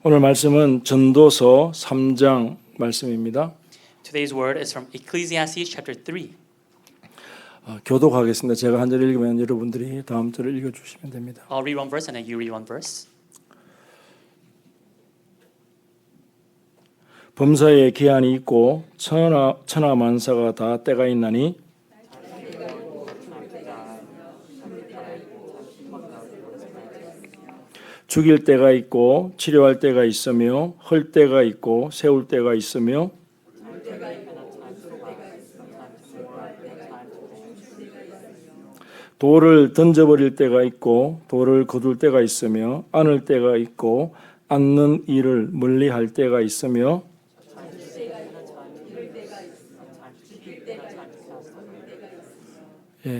오늘 말씀은 전도서 3장 말씀입니다. Today's word is from Ecclesiastes chapter 3. 교독하겠습니다. 제가 한 절 읽으면 여러분들이 다음 절을 읽어주시면 됩니다. I'll read one verse and then you read one verse. 범사에 기한이 있고 천하 만사가 다 때가 있나니 죽일 때가 있고 치료할 때가 있으며 헐 때가 있고 세울 때가 있으며 돌을 던져버릴 때가 있고 돌을 거둘 때가 있으며 안을 때가 있고 안는 일을 멀리할 때가 있으며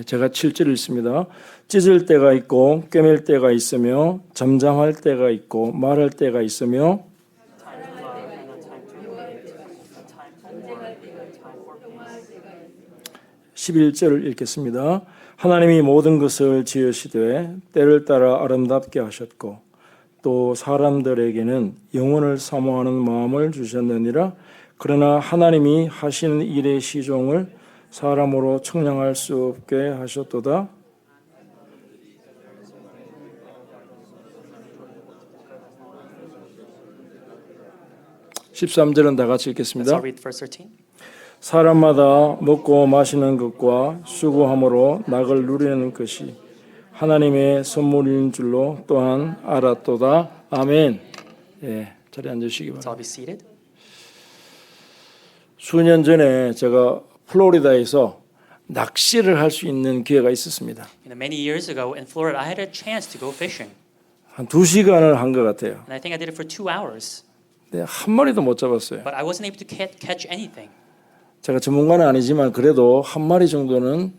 제가 7절 읽습니다. 찢을 때가 있고 꿰맬 때가 있으며 잠잠할 때가 있고 말할 때가 있으며 11절을 읽겠습니다. 하나님이 모든 것을 지으시되 때를 따라 아름답게 하셨고 또 사람들에게는 영혼을 사모하는 마음을 주셨느니라. 그러나 하나님이 하시는 일의 시종을 사람으로 측량할 수 없게 하셨도다. (13절은) 다 같이 Let's 읽겠습니다. all read verse 13. 사람마다 먹고 마시는 것과 수고함으로 낙을 누리는 것이 하나님의 선물인 줄로 또한 알았도다. 아멘. 자리에 앉으시기 Let's 바랍니다. all be seated. 수년 전에 제가 플로리다에서 낚시를 할 수 있는 기회가 있었습니다. Many years ago in Florida, I had a chance to go fishing. 한 2시간을 한 것 같아요. And I think I did it for 2 hours. 근데 한 마리도 못 잡았어요. But I wasn't able to catch anything. 제가 전문가는 아니지만 그래도 한 마리 정도는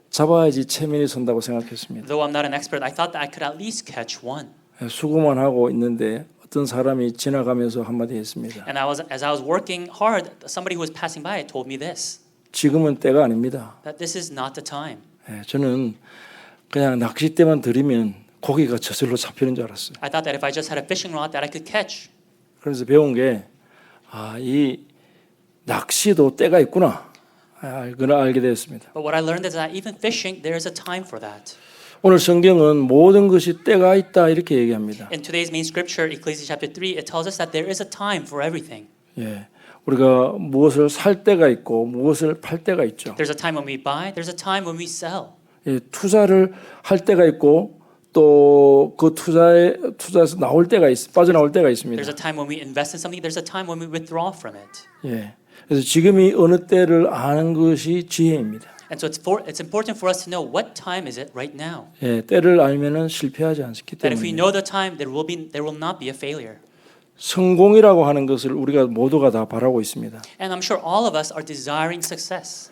잡아야지 체면이 선다고 생각했습니다. Though I'm not an expert, I thought that I could at least catch one. 수고만 하고 있는데 어떤 사람이 지나가면서 한마디 했습니다. And as I was working hard, somebody who was passing by told me this, 지금은 때가 아닙니다. that this is not the time. 저는 그냥 낚싯대만 들이면 고기가 저절로 잡히는 줄 알았어요. I thought that if I just had a fishing rod that I could catch. 그래서 배운 게 이 낚시도 때가 있구나. 알게 되었습니다. But what I learned is that even fishing, there is a time for that. 오늘 성경은 모든 것이 때가 있다 이렇게 얘기합니다. In today's main scripture, Ecclesiastes chapter 3, it tells us that there is a time for everything. 우리가 무엇을 살 때가 있고 무엇을 팔 때가 있죠. There's a time when we buy, there's a time when we sell. 투자를 할 때가 있고 또 그 투자에서 나올 때가 빠져나올 때가 있습니다. There's a time when we invest in something, there's a time when we withdraw from it. 그래서 지금이 어느 때를 아는 것이 지혜입니다. And so it's important for us to know what time is it right now. 때를 알면은 실패하지 않기 That if we 때문에 know the time, there will not be a failure. 성공이라고 하는 것을 우리가 모두가 다 바라고 있습니다. And I'm sure all of us are desiring success.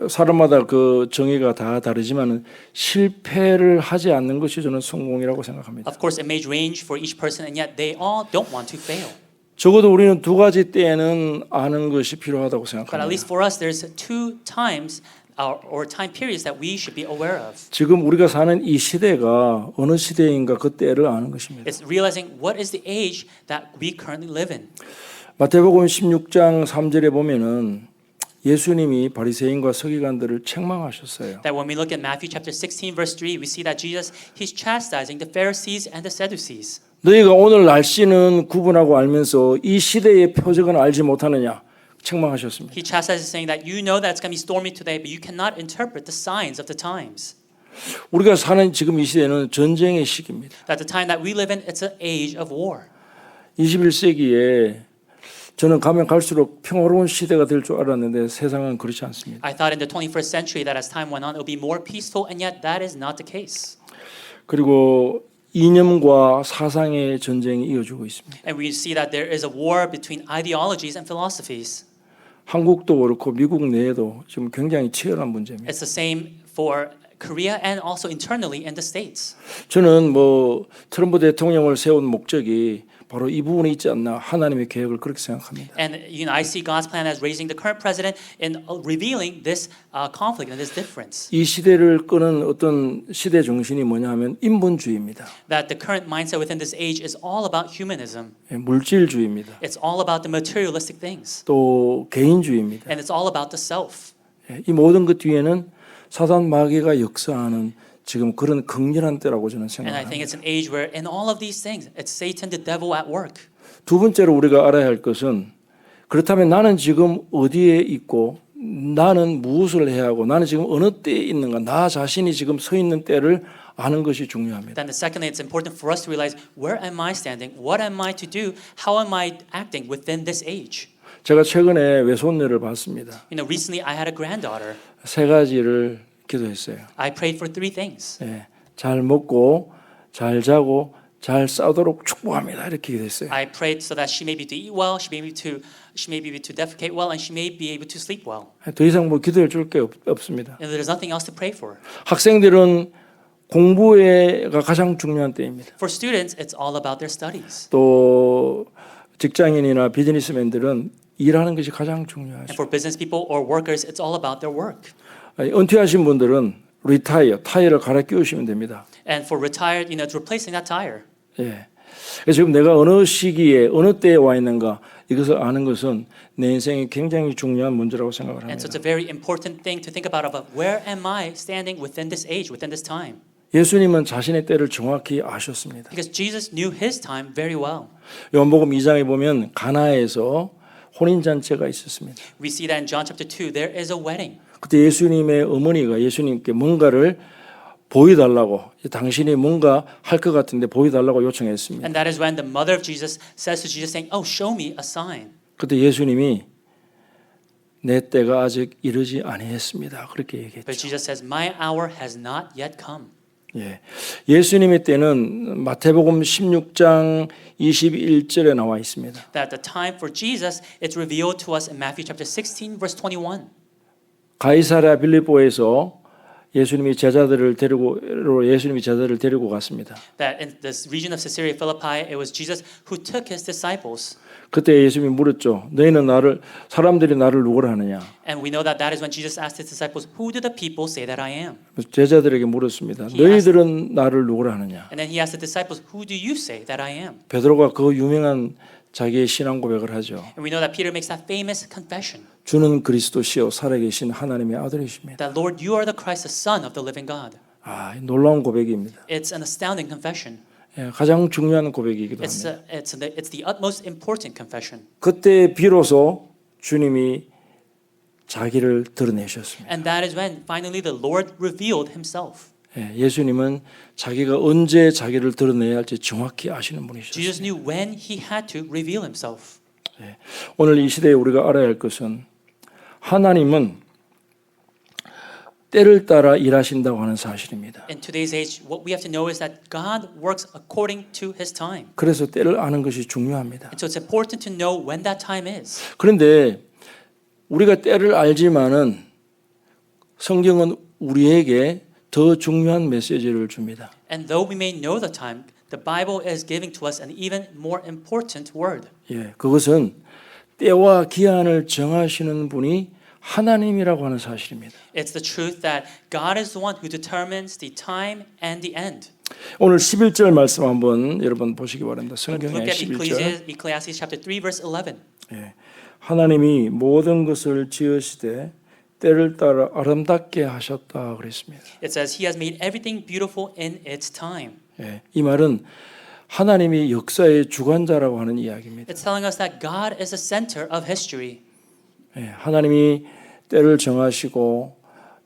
사람마다 그 정의가 다 다르지만 실패를 하지 않는 것이 저는 성공이라고 생각합니다. Of course, it may range for each person, and yet they all don't want to fail. 적어도 우리는 두 가지 때는 아는 것이 필요하다고 But at 생각합니다. least for us, there's 2 times or time periods that we should be aware of. 지금 우리가 사는 이 시대가 어느 시대인가 그 때를 아는 것입니다. It's realizing what is the age that we currently live in. 마태복음 16장 3절에 보면은 예수님이 바리새인과 서기관들을 책망하셨어요. That when we look at Matthew chapter 16 verse 3, we see that Jesus, he's chastising the Pharisees and the Sadducees. 너희가 오늘 날씨는 구분하고 알면서 이 시대의 표적은 알지 못하느냐 책망하셨습니다. He chastises saying that you know that it's going to be stormy today, but you cannot interpret the signs of the times. 우리가 사는 지금 이 시대는 전쟁의 시기입니다. That the time that we live in, it's an age of war. 21세기에 저는 가면 갈수록 평화로운 시대가 될 줄 알았는데 세상은 그렇지 않습니다. I thought in the 21st century that as time went on, it would be more peaceful, and yet that is not the case. 그리고 이념과 사상의 전쟁이 이어지고 있습니다. And we see that there is a war between ideologies and philosophies. 한국도 그렇고 미국 내에도 지금 굉장히 치열한 문제입니다. It's the same for Korea and also internally in the States. 저는 트럼프 대통령을 세운 목적이 바로 이 부분에 있지 않나 하나님의 계획을 그렇게 생각합니다. And I see God's plan as raising the current president and revealing this conflict and this difference. 이 시대를 끄는 어떤 시대 정신이 뭐냐 하면 인본주의입니다. That the current mindset within this age is all about humanism. 물질주의입니다. It's all about the materialistic things. 또 개인주의입니다. And it's all about the self. 이 모든 것 뒤에는 사단 마귀가 역사하는 지금 그런 극렬한 때라고 저는 And I think 생각합니다. it's an age where in all of these things, it's Satan, the devil at work. 두 번째로 우리가 알아야 할 것은 그렇다면 나는 지금 어디에 있고 나는 무엇을 해야 하고 나는 지금 어느 때에 있는가 나 자신이 지금 서 있는 때를 아는 것이 중요합니다. Then secondly, it's important for us to realize where am I standing? What am I to do? How am I acting within this age? 제가 최근에 외손녀를 봤습니다. You know, recently I had a granddaughter. 세 가지를 기도했어요. I prayed for three things. 잘 먹고 잘 자고 잘 싸도록 축복합니다. 이렇게 기도했어요. I prayed so that she may be able to eat well, she may be able to defecate well, and she may be able to sleep well. 더 이상 뭐 기도해 줄 게 없습니다. And there's nothing else to pray for. 학생들은 공부가 가장 중요한 때입니다. For students, it's all about their studies. 또 직장인이나 비즈니스맨들은 일하는 것이 가장 And 중요하죠. for business people or workers, it's all about their work. 은퇴하신 분들은 타이어를 갈아 끼우시면 됩니다. And for retired, you know, it's replacing that tire. 예. 그래서 지금 내가 어느 시기에 어느 때에 와 있는가 이것을 아는 것은 내 인생에 굉장히 중요한 문제라고 생각을 And so 합니다. it's a very important thing to think about where am I standing within this age, within this time? 예수님은 자신의 때를 정확히 아셨습니다. Because Jesus knew his time very well. 요한복음 2장에 보면 가나에서 혼인 잔치가 있었습니다. We see that in John chapter 2, there is a wedding. 그때 예수님의 어머니가 예수님께 뭔가를 보여달라고 당신이 뭔가 할 것 같은데 보여달라고 요청했습니다. And that is when the mother of Jesus says to Jesus saying, "Oh, show me a sign." 그때 예수님이 내 때가 아직 이르지 아니했습니다. 그렇게 But 얘기했죠. Jesus says, "My hour has not yet come." 예. 예수님의 때는 마태복음 16장 21절에 나와 있습니다. That the time for Jesus is revealed to us in Matthew chapter 16 verse 21. 가이사랴 빌립보에서 예수님이 제자들을 데리고 갔습니다. That in this region of Caesarea Philippi, it was Jesus who took his disciples. 그때 예수님이 물었죠. 사람들이 나를 누구라 하느냐? And we know that that is when Jesus asked his disciples, "Who do the people say that I am?" 제자들에게 물었습니다. 너희들은 나를 누구라 하느냐? And then he asked the disciples, "Who do you say that I am?" 베드로가 그 유명한 자기의 신앙 고백을 하죠. And we know that Peter makes that famous confession 주는 그리스도시요 살아계신 하나님의 아들이십니다. that Lord, you are the Christ, the Son of the living God. 놀라운 고백입니다. It's an astounding confession. 가장 중요한 고백이기도 It's 합니다. it's the utmost important confession. 그때 비로소 주님이 자기를 드러내셨습니다. And that is when finally the Lord revealed himself. 예수님은 자기가 언제 자기를 드러내야 할지 정확히 아시는 분이셨습니다. Jesus knew when he had to reveal himself. 오늘 이 시대에 우리가 알아야 할 것은 하나님은 때를 따라 일하신다고 하는 사실입니다. In today's age, what we have to know is that God works according to his time. 그래서 때를 아는 것이 중요합니다. And so it's important to know when that time is. 그런데 우리가 때를 알지만은 성경은 우리에게 더 중요한 메시지를 줍니다. And though we may know the time, the Bible is giving to us an even more important word. 그것은 때와 기한을 정하시는 분이 하나님이라고 하는 사실입니다. It's the truth that God is the one who determines the time and the end. 오늘 11절 말씀 한번 여러분 보시기 바랍니다. 성경의 Look at 11절. Ecclesiastes chapter 3 verse 11. 하나님이 모든 것을 지으시되 때를 따라 아름답게 하셨다 그랬습니다. It says he has made everything beautiful in its time. 이 말은 하나님이 역사의 주관자라고 하는 이야기입니다. It's telling us that God is the center of history. 하나님이 때를 정하시고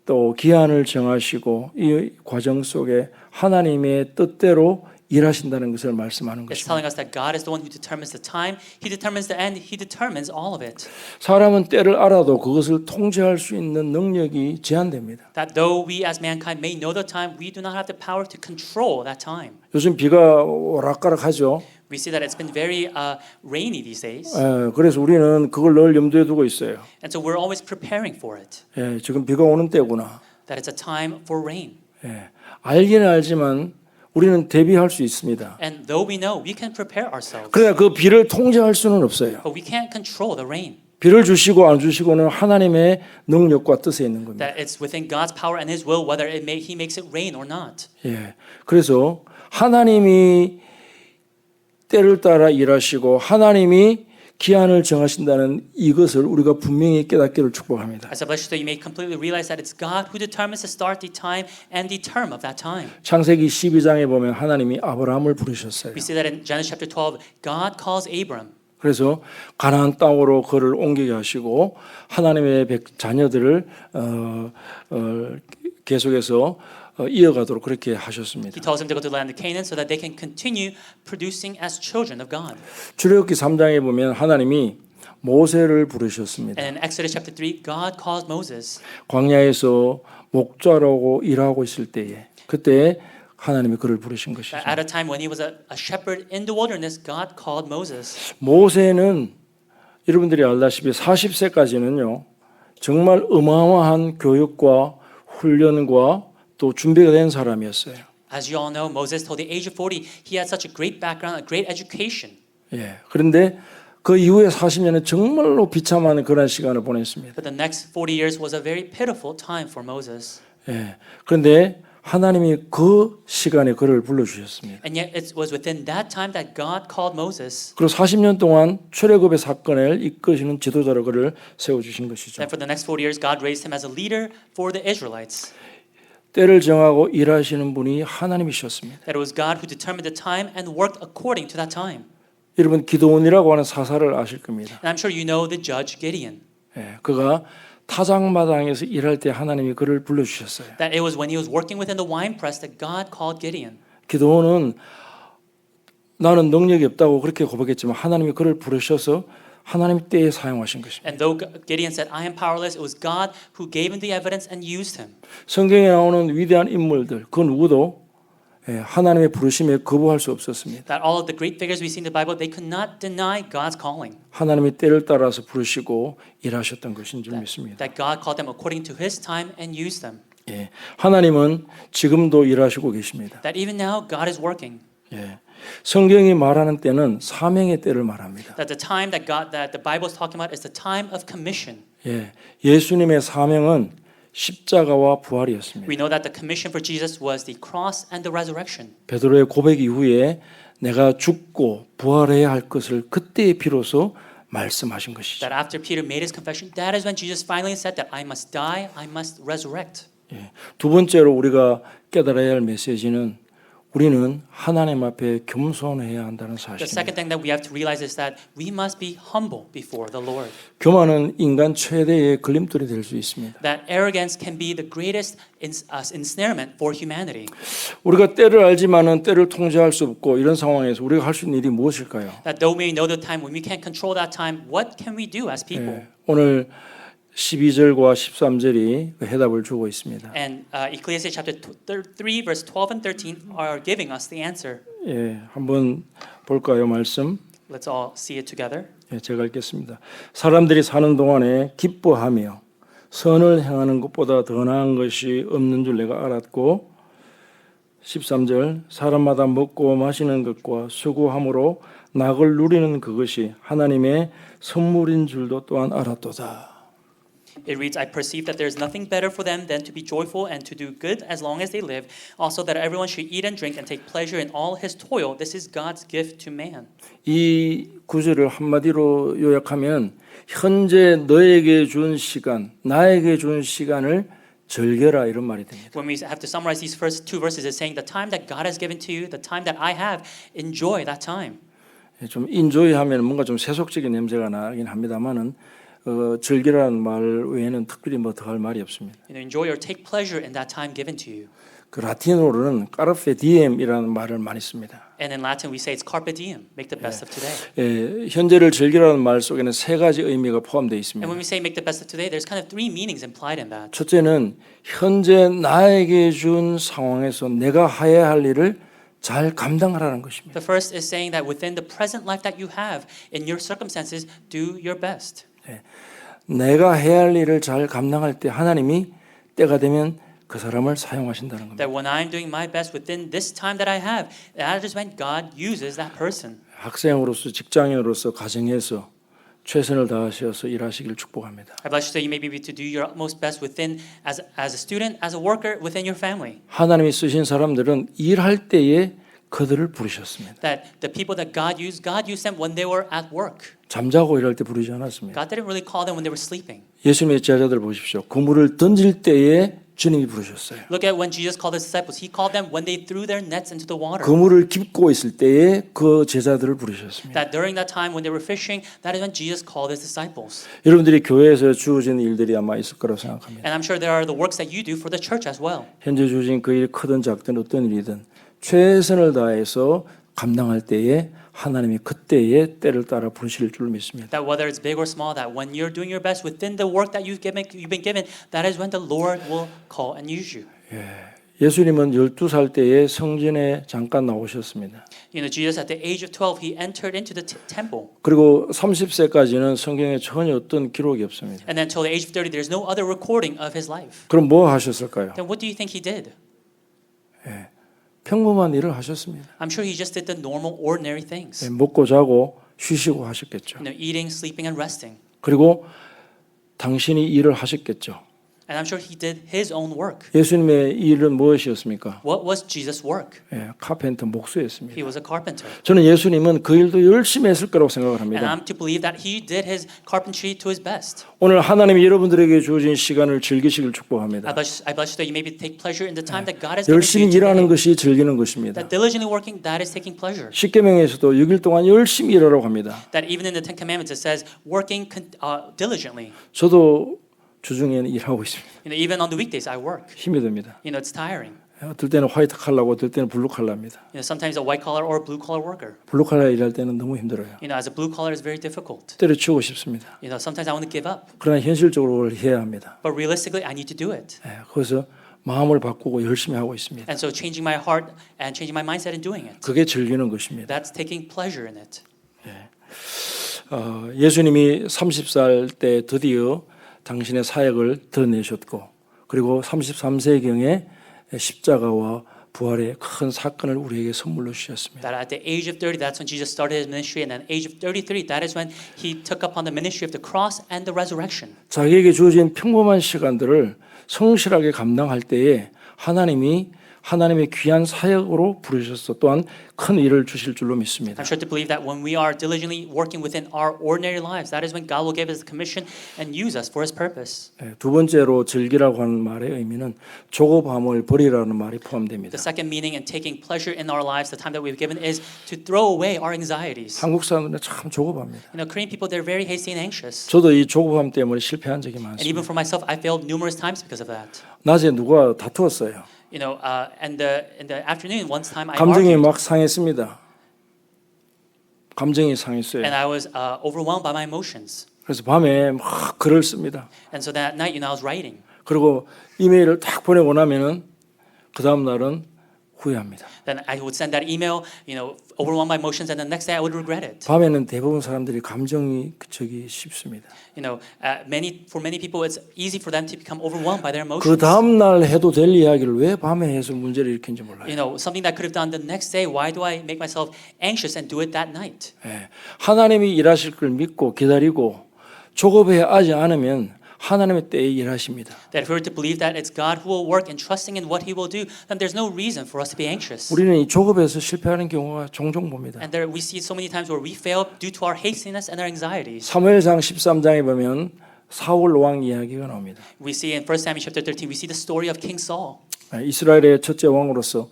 또 기한을 정하시고 이 과정 속에 하나님의 뜻대로 일하신다는 것을 말씀하는 It's 것입니다. telling us that God is the one who determines the time, he determines the end, he determines all of it. 사람은 때를 알아도 그것을 통제할 수 있는 능력이 제한됩니다. That though we as mankind may know the time, we do not have the power to control that time. 요즘 비가 오락가락하죠. We see that it's been very rainy these days. 그래서 우리는 그걸 늘 염두에 두고 있어요. And so we're always preparing for it. 지금 비가 오는 때구나. That it's a time for rain. 알기는 알지만 우리는 대비할 수 있습니다. And though we know, we can prepare ourselves. 그러나 그 비를 통제할 수는 없어요. But we can't control the rain. 비를 주시고 안 주시고는 하나님의 능력과 뜻에 있는 겁니다. That it's within God's power and His will whether He makes it rain or not. 예. 그래서 하나님이 때를 따라 일하시고 하나님이 기한을 정하신다는 이것을 우리가 분명히 깨닫기를 축복합니다. As I bless you, that you may completely realize that it's God who determines the start, the time, and the term of that time. 창세기 12장에 보면 하나님이 아브라함을 부르셨어요. We see that in Genesis chapter 12, God calls Abram. 그래서 가나안 땅으로 그를 옮기게 하시고 하나님의 자녀들을 계속해서 이어가도록 그렇게 하셨습니다. He tells him to go to the land of Canaan so that they can continue producing as children of God. 출애굽기 3장에 보면 하나님이 모세를 부르셨습니다. And in Exodus chapter 3, God calls Moses. 광야에서 목자라고 일하고 있을 때에 그때 하나님이 그를 부르신 것이죠. At a time when he was a shepherd in the wilderness, God called Moses. 모세는 여러분들이 알다시피 40세까지는요. 정말 어마어마한 교육과 훈련과 또 준비가 된 사람이었어요. As you all know, Moses, till the age of 40, he had such a great background, a great education. 예. 그런데 그 이후에 40년은 정말로 비참한 그런 시간을 보냈습니다. But the next 40 years was a very pitiful time for Moses. 예. 그런데 하나님이 그 시간에 그를 불러주셨습니다. And yet it was within that time that God called Moses. 그리고 40년 동안 출애굽의 사건을 이끄시는 지도자로 그를 세워주신 것이죠. And for the next 40 years, God raised him as a leader for the Israelites. 때를 정하고 일하시는 분이 하나님이셨습니다. That it was God who determined the time and worked according to that time. 여러분 기드온이라고 하는 사사를 아실 겁니다. And I'm sure you know the judge Gideon. 예, 그가 타작마당에서 일할 때 하나님이 그를 불러주셨어요. That it was when he was working within the winepress that God called Gideon. 기드온은 나는 능력이 없다고 그렇게 고백했지만 하나님이 그를 부르셔서 하나님 때에 사용하신 것입니다. And though Gideon said, I am powerless, it was God who gave him the evidence and used him. 성경에 나오는 위대한 인물들 그 누구도 하나님의 부르심에 거부할 수 없었습니다. That all of the great figures we see in the Bible, they could not deny God's calling. 하나님의 때를 따라서 부르시고 일하셨던 것인 줄 믿습니다. That God called them according to His time and used them. 예, 하나님은 지금도 일하시고 계십니다. That even now God is working. 예, 성경이 말하는 때는 사명의 때를 말합니다. That the time that the Bible is talking about is the time of commission. 예, 예수님의 사명은 십자가와 부활이었습니다. We know that the commission for Jesus was the cross and the resurrection. 베드로의 고백 이후에 내가 죽고 부활해야 할 것을 그때에 비로소 말씀하신 것이죠. That after Peter made his confession, that is when Jesus finally said that I must die, I must resurrect. 예, 두 번째로 우리가 깨달아야 할 메시지는 우리는 하나님 앞에 겸손해야 한다는 The 사실입니다. second thing that we have to realize is that we must be humble before the Lord. 교만은 인간 최대의 걸림돌이 될 수 있습니다. That arrogance can be the greatest ensnarement for humanity. 우리가 때를 알지만은 때를 통제할 수 없고 이런 상황에서 우리가 할 수 있는 일이 무엇일까요? That though we know the time when we can't control that time, what can we do as people? 예, 오늘 12절과 13절이 해답을 주고 있습니다. And Ecclesiastes chapter 3 verse 12 and 13 are giving us the answer. 예, 한번 볼까요, 말씀? Let's all see it together. 예, 제가 읽겠습니다. 사람들이 사는 동안에 기뻐하며 선을 행하는 것보다 더 나은 것이 없는 줄 내가 알았고 13절 사람마다 먹고 마시는 것과 수고함으로 낙을 누리는 그것이 하나님의 선물인 줄도 또한 알았도다. It reads, I perceive that there is nothing better for them than to be joyful and to do good as long as they live. Also that everyone should eat and drink and take pleasure in all his toil. This is God's gift to man. 이 구절을 한마디로 요약하면 현재 너에게 준 시간, 나에게 준 시간을 즐겨라 이런 말이 됩니다. When we have to summarize these first two verses, it's saying the time that God has given to you, the time that I have, enjoy that time. 좀 인조이하면 뭔가 좀 세속적인 냄새가 나긴 합니다만은 즐기라는 말 외에는 특별히 뭐 더 할 말이 없습니다. Enjoy or take pleasure in that time given to you. 그 라틴어로는 까르페 디엠이라는 말을 많이 씁니다. And in Latin we say it's carpe diem, make the best of today. 예, 현재를 즐기라는 말 속에는 세 가지 의미가 포함되어 And 있습니다. when we say make the best of today, there's kind of three meanings implied in that. 첫째는 현재 나에게 준 상황에서 내가 해야 할 일을 잘 감당하라는 것입니다. The first is saying that within the present life that you have, in your circumstances, do your best. 내가 해야 할 일을 잘 감당할 때 하나님이 때가 되면 그 사람을 사용하신다는 겁니다. That when I'm doing my best within this time that I have, that is when God uses that person. 학생으로서 직장인으로서 가정에서 최선을 다하셔서 일하시길 축복합니다. I bless you that you may be able to do your utmost best within as a student, as a worker within your family. 하나님이 쓰신 사람들은 일할 때에 그들을 부르셨습니다. That the people that God used them when they were at work. 잠자고 일할 때 부르지 않았습니다. God didn't really call them when they were sleeping. 예수님의 제자들 보십시오. 그물을 던질 때에 주님이 부르셨어요. Look at when Jesus called his disciples. He called them when they threw their nets into the water. 그물을 깁고 있을 때에 그 제자들을 부르셨습니다. That during that time when they were fishing, that is when Jesus called his disciples. 여러분들이 교회에서 주어진 일들이 아마 있을 거라고 생각합니다. And I'm sure there are the works that you do for the church as well. 현재 주어진 그 일이 크든 작든 어떤 일이든 최선을 다해서 감당할 때에 하나님이 그때의 때를 따라 부르실 줄 믿습니다. That whether it's big or small, that when you're doing your best within the work that you've been given, that is when the Lord will call and use you. 예수님은 12살 때에 성전에 잠깐 나오셨습니다. You know, Jesus at the age of 12, he entered into the temple. 그리고 30세까지는 성경에 전혀 어떤 기록이 없습니다. And then until the age of 30, there's no other recording of his life. 그럼 뭐 하셨을까요? Then what do you think he did? 평범한 일을 하셨습니다. I'm sure he just did the normal, ordinary things. 먹고 자고 쉬시고 하셨겠죠. You know, eating, sleeping, and resting. 그리고 당신이 일을 하셨겠죠. And I'm sure he did his own work. 예수님의 일은 무엇이었습니까? What was Jesus' work? 카펜터 목수였습니다. He was a carpenter. 저는 예수님은 그 일도 열심히 했을 거라고 생각을 And 합니다. I'm to believe that he did his carpentry to his best. 오늘 하나님이 여러분들에게 주어진 시간을 즐기시길 축복합니다. I bless you that you may take pleasure in the time that God has given 열심히 you today. 일하는 것이 즐기는 것입니다. That diligently working, that is taking pleasure. 십계명에서도 6일 동안 열심히 일하라고 합니다. That even in the Ten Commandments it says working diligently. 저도 주중에는 일하고 있습니다. You know, even on the weekdays I work. 힘이 듭니다. You know, it's tiring. 어떨 때는 화이트 칼라고 어떨 때는 블루 칼라입니다. You know, sometimes a white collar or a blue collar worker. 블루 칼라 일할 때는 너무 힘들어요. You know, as a blue collar is very difficult. 때려치우고 싶습니다. You know, sometimes I want to give up. 그러나 현실적으로 해야 합니다. But realistically, I need to do it. 그래서 마음을 바꾸고 열심히 하고 있습니다. And so changing my heart and changing my mindset and doing it. 그게 즐기는 것입니다. That's taking pleasure in it. 예수님이 30살 때 드디어 당신의 사역을 드러내셨고 그리고 33세경에 십자가와 부활의 큰 사건을 우리에게 선물로 주셨습니다. That at the age of 30, that's when Jesus started his ministry, and at the age of 33, that is when he took upon the ministry of the cross and the resurrection. 자기에게 주어진 평범한 시간들을 성실하게 감당할 때에 하나님의 귀한 사역으로 부르셔서 또한 큰 일을 주실 줄로 믿습니다. I'm sure to believe that when we are diligently working within our ordinary lives, that is when God will give us the commission and use us for His purpose. 두 번째로 즐기라고 하는 말의 의미는 조급함을 버리라는 말이 포함됩니다. The second meaning in taking pleasure in our lives, the time that we've given, is to throw away our anxieties. 한국 사람들은 참 조급합니다. You know, Korean people, they're very hasty and anxious. 저도 이 조급함 때문에 실패한 적이 And even 많습니다. for myself, I failed numerous times because of that. 낮에 누가 다투었어요. You know, and in the afternoon, once time I 감정이 argued, 막 상했습니다. 감정이 상했어요. and I was overwhelmed by my emotions. 그래서 밤에 막 글을 씁니다. And so that night, you know, I was writing. 그리고 이메일을 딱 보내고 나면은 그 다음 날은 후회합니다. Then I would send that email, you know, overwhelmed by emotions, and the next day I would regret it. 밤에는 대부분 사람들이 감정이 쉽습니다. You know, for many people, it's easy for them to become overwhelmed by their 그 emotions. 다음 날 해도 될 이야기를 왜 밤에 해서 문제를 일으킨지 몰라요. You know, something that could have done the next day. Why do I make myself anxious and do it that night? 하나님이 일하실 걸 믿고 기다리고 조급해하지 않으면 하나님의 때에 일하십니다. That if we were to believe that it's God who will work and trusting in what He will do, then there's no reason for us to be anxious. 우리는 이 조급해서 실패하는 경우가 종종 봅니다. And there we see so many times where we fail due to our hastiness and our anxieties. 사무엘상 13장에 보면 사울 왕 이야기가 나옵니다. We see in 1 Samuel chapter 13, we see the story of King Saul. 이스라엘의 첫째 왕으로서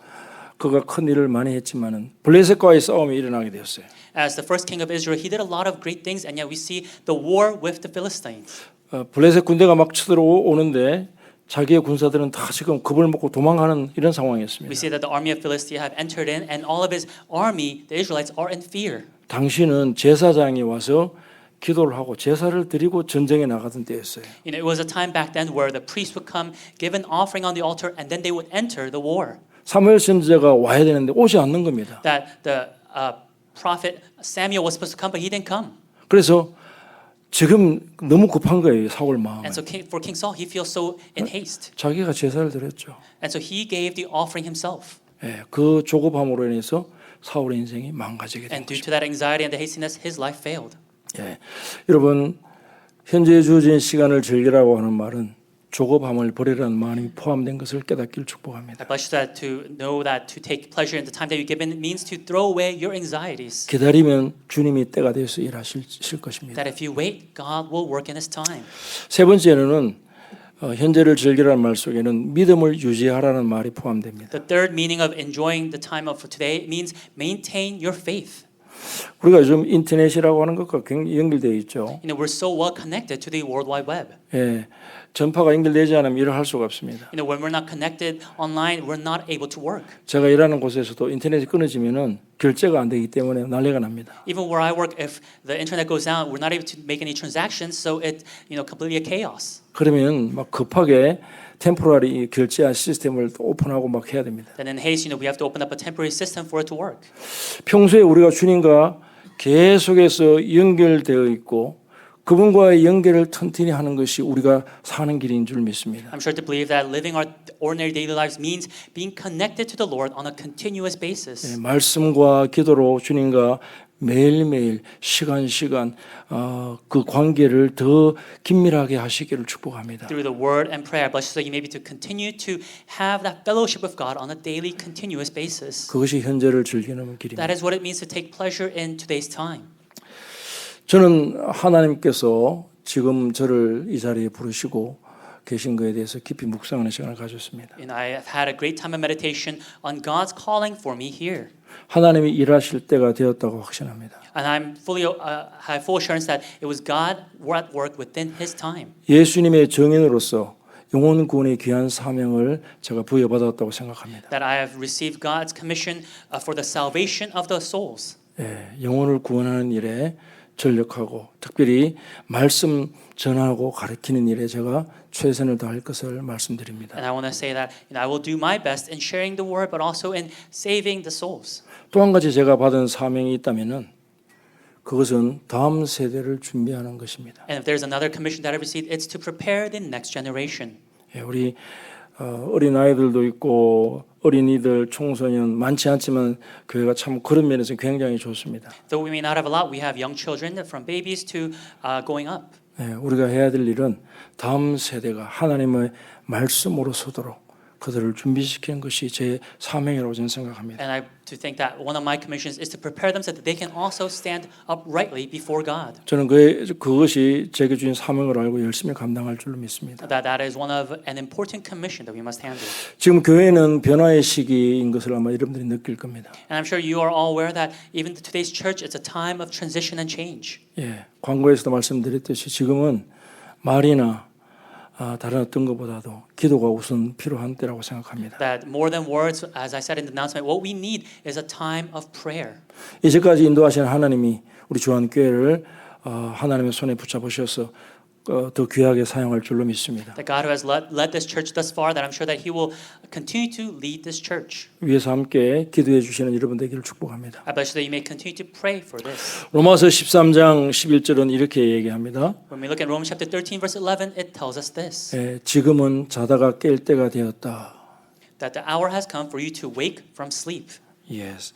그가 큰 일을 많이 했지만은 블레셋과의 싸움이 일어나게 되었어요. As the first king of Israel, he did a lot of great things, and yet we see the war with the Philistines. 블레셋 군대가 막 쳐들어오는데 자기의 군사들은 다 지금 겁을 먹고 도망가는 이런 상황이었습니다. We see that the army of Philistia have entered in, and all of his army, the Israelites, are in fear. 당신은 제사장이 와서 기도를 하고 제사를 드리고 전쟁에 나가던 때였어요. You know, it was a time back then where the priest would come, give an offering on the altar, and then they would enter the war. 사무엘 선지자가 와야 되는데 오지 않는 겁니다. That the prophet Samuel was supposed to come, but he didn't come. 그래서 지금 너무 급한 거예요. 사울 마음에. And so for King Saul, he feels so in haste. 자기가 제사를 드렸죠. And so he gave the offering himself. 예, 그 조급함으로 인해서 사울의 인생이 망가지게 된 And due 것입니다. to that anxiety and the hastiness, his life failed. 예, 여러분 현재 주어진 시간을 즐기라고 하는 말은 조급함을 버리라는 마음이 포함된 것을 깨닫기를 축복합니다. I bless you that to know that to take pleasure in the time that you're given means to throw away your anxieties. 기다리면 주님이 때가 되어서 일하실 것입니다. That if you wait, God will work in His time. 세 번째는 현재를 즐기라는 말 속에는 믿음을 유지하라는 말이 포함됩니다. The third meaning of enjoying the time of today means maintain your faith. 우리가 요즘 인터넷이라고 하는 것과 굉장히 연결되어 있죠. You know, we're so well connected to the World Wide Web. 예, 전파가 연결되지 않으면 일을 할 수가 없습니다. You know, when we're not connected online, we're not able to work. 제가 일하는 곳에서도 인터넷이 끊어지면은 결제가 안 되기 때문에 난리가 납니다. Even where I work, if the internet goes down, we're not able to make any transactions, so it, completely a chaos. 그러면 막 급하게 템포러리 결제 시스템을 또 오픈하고 막 해야 됩니다. Then in haste, we have to open up a temporary system for it to work. 평소에 우리가 주님과 계속해서 연결되어 있고 그분과의 연결을 튼튼히 하는 것이 우리가 사는 길인 줄 믿습니다. I'm sure to believe that living our ordinary daily lives means being connected to the Lord on a continuous basis. 예, 말씀과 기도로 주님과 매일매일 시간 그 관계를 더 긴밀하게 하시기를 축복합니다. Through the word and prayer, I bless you so you may be to continue to have that fellowship with God on a daily, continuous basis. 그것이 현재를 즐기는 길입니다. That is what it means to take pleasure in today's time. 저는 하나님께서 지금 저를 이 자리에 부르시고 계신 것에 대해서 깊이 묵상하는 시간을 가졌습니다. And I have had a great time of meditation on God's calling for me here. 하나님이 일하실 때가 되었다고 확신합니다. And I'm have full assurance that it was God at work within His time. 예수님의 정인으로서 영혼 구원의 귀한 사명을 제가 부여받았다고 생각합니다. That I have received God's commission for the salvation of the souls. 예, 영혼을 구원하는 일에 전력하고 특별히 말씀 전하고 가르치는 일에 제가 최선을 다할 것을 말씀드립니다. And I want to say that I will do my best in sharing the word, but also in saving the souls. 또 한 가지 제가 받은 사명이 있다면은 그것은 다음 세대를 준비하는 것입니다. And if there's another commission that I've received, it's to prepare the next generation. 예, 우리 어린 아이들도 있고 어린이들, 청소년 많지 않지만 교회가 참 그런 면에서 굉장히 좋습니다. Though we may not have a lot, we have young children from babies to going up. 예, 우리가 해야 될 일은 다음 세대가 하나님의 말씀으로 서도록 그들을 준비시키는 것이 제 사명이라고 저는 생각합니다. And I to think that one of my commissions is to prepare them so that they can also stand uprightly before God. 저는 그것이 제게 주신 사명을 알고 열심히 감당할 줄로 믿습니다. That is one of an important commission that we must handle. 지금 교회는 변화의 시기인 것을 아마 여러분들이 느낄 겁니다. And I'm sure you are all aware that even today's church is a time of transition and change. 예, 광고에서도 말씀드렸듯이 지금은 말이나 다른 어떤 것보다도 기도가 우선 필요한 때라고 생각합니다. That more than words, as I said in the announcement, what we need is a time of prayer. 이제까지 인도하시는 하나님이 우리 주한교회를 하나님의 손에 붙잡으셔서 더 귀하게 사용할 줄로 믿습니다. That God who has led this church thus far, that I'm sure that He will continue to lead this church. 위에서 함께 기도해 주시는 여러분 되기를 축복합니다. I bless you that you may continue to pray for this. 로마서 13장 11절은 이렇게 얘기합니다. When we look at Romans chapter 13, verse 11, it tells us this. 예, 지금은 자다가 깰 때가 되었다. That the hour has come for you to wake from sleep. Yes.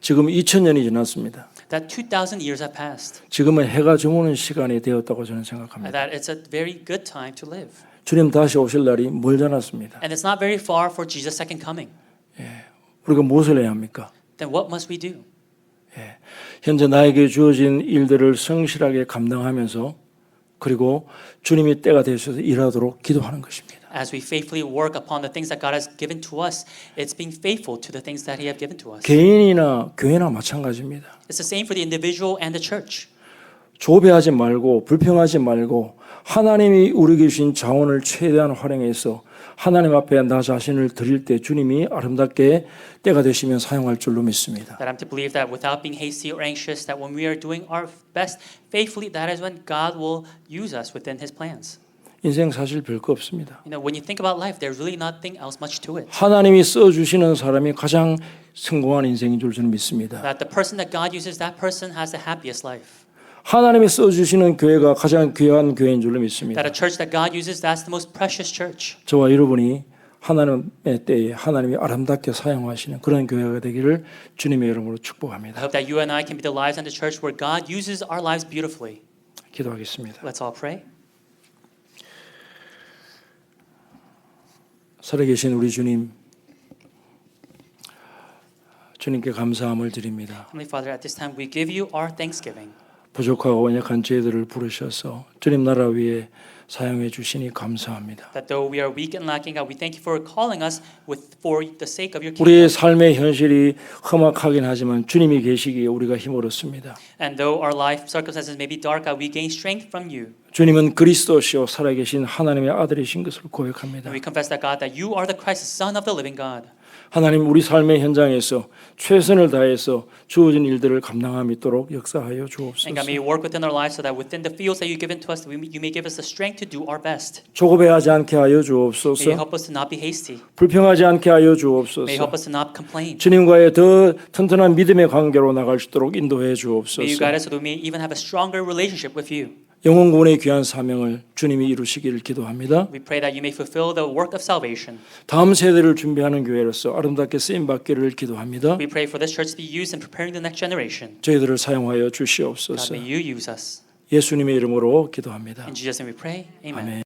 지금 2000년이 지났습니다. That 2,000 years have passed. 지금은 해가 저무는 시간이 되었다고 저는 생각합니다. That it's a very good time to live. 주님 다시 오실 날이 멀지 않았습니다. And it's not very far for Jesus' second coming. 우리가 무엇을 해야 합니까? Then what must we do? 현재 나에게 주어진 일들을 성실하게 감당하면서 그리고 주님이 때가 되셔서 일하도록 기도하는 것입니다. As we faithfully work upon the things that God has given to us, it's being faithful to the things that He has given to us. 개인이나 교회나 마찬가지입니다. It's the same for the individual and the church. 조배하지 말고 불평하지 말고 하나님이 우리에게 주신 자원을 최대한 활용해서 하나님 앞에 나 자신을 드릴 때 주님이 아름답게 때가 되시면 사용할 줄로 믿습니다. That I'm to believe that without being hasty or anxious, that when we are doing our best faithfully, that is when God will use us within His plans. 인생 사실 별거 없습니다. When you think about life, there's really nothing else much to it. 하나님이 써주시는 사람이 가장 성공한 인생인 줄 저는 믿습니다. That the person that God uses, that person has the happiest life. 하나님이 써주시는 교회가 가장 귀한 교회인 줄로 믿습니다. That a church that God uses, that's the most precious church. 저와 여러분이 하나님의 때에 하나님이 아름답게 사용하시는 그런 교회가 되기를 주님의 이름으로 I 축복합니다. hope that you and I can be the lives in the church where God uses our lives beautifully. 기도하겠습니다. Let's all pray. 살아계신 우리 주님, 주님께 감사함을 드립니다. Heavenly Father, at this time we give you our thanksgiving. 부족하고 연약한 저희들을 부르셔서 주님 나라 위에 사용해 주시니 감사합니다. That though we are weak and lacking, God, we thank you for calling us for the sake of your 우리의 kingdom. 삶의 현실이 험악하긴 하지만 주님이 계시기에 우리가 힘을 얻습니다. And though our life circumstances may be dark, God, we gain strength from you. 주님은 그리스도시요 살아계신 하나님의 아들이신 것을 고백합니다. And we confess that God, that you are the Christ, the Son of the living God. 하나님 우리 삶의 현장에서 최선을 다해서 주어진 일들을 감당함 있도록 역사하여 And God, 주옵소서. may you work within our lives so that within the fields that you've given to us, you may give us the strength to do our best. 조급해하지 않게 하여 May you 주옵소서. help us to not be hasty. 불평하지 않게 하여 May you 주옵소서. help us to not complain. 주님과의 더 튼튼한 믿음의 관계로 나갈 수 있도록 인도해 May you 주옵소서. guide us so that we may even have a stronger relationship with you. 영혼구원의 귀한 사명을 주님이 이루시기를 기도합니다. We pray that you may fulfill the work of salvation. 다음 세대를 준비하는 교회로서 아름답게 쓰임 받기를 기도합니다. We pray for this church to be used in preparing the next generation. 저희들을 사용하여 God, 주시옵소서. may you use us. 예수님의 이름으로 기도합니다. In Jesus' name we pray. Amen. 아멘.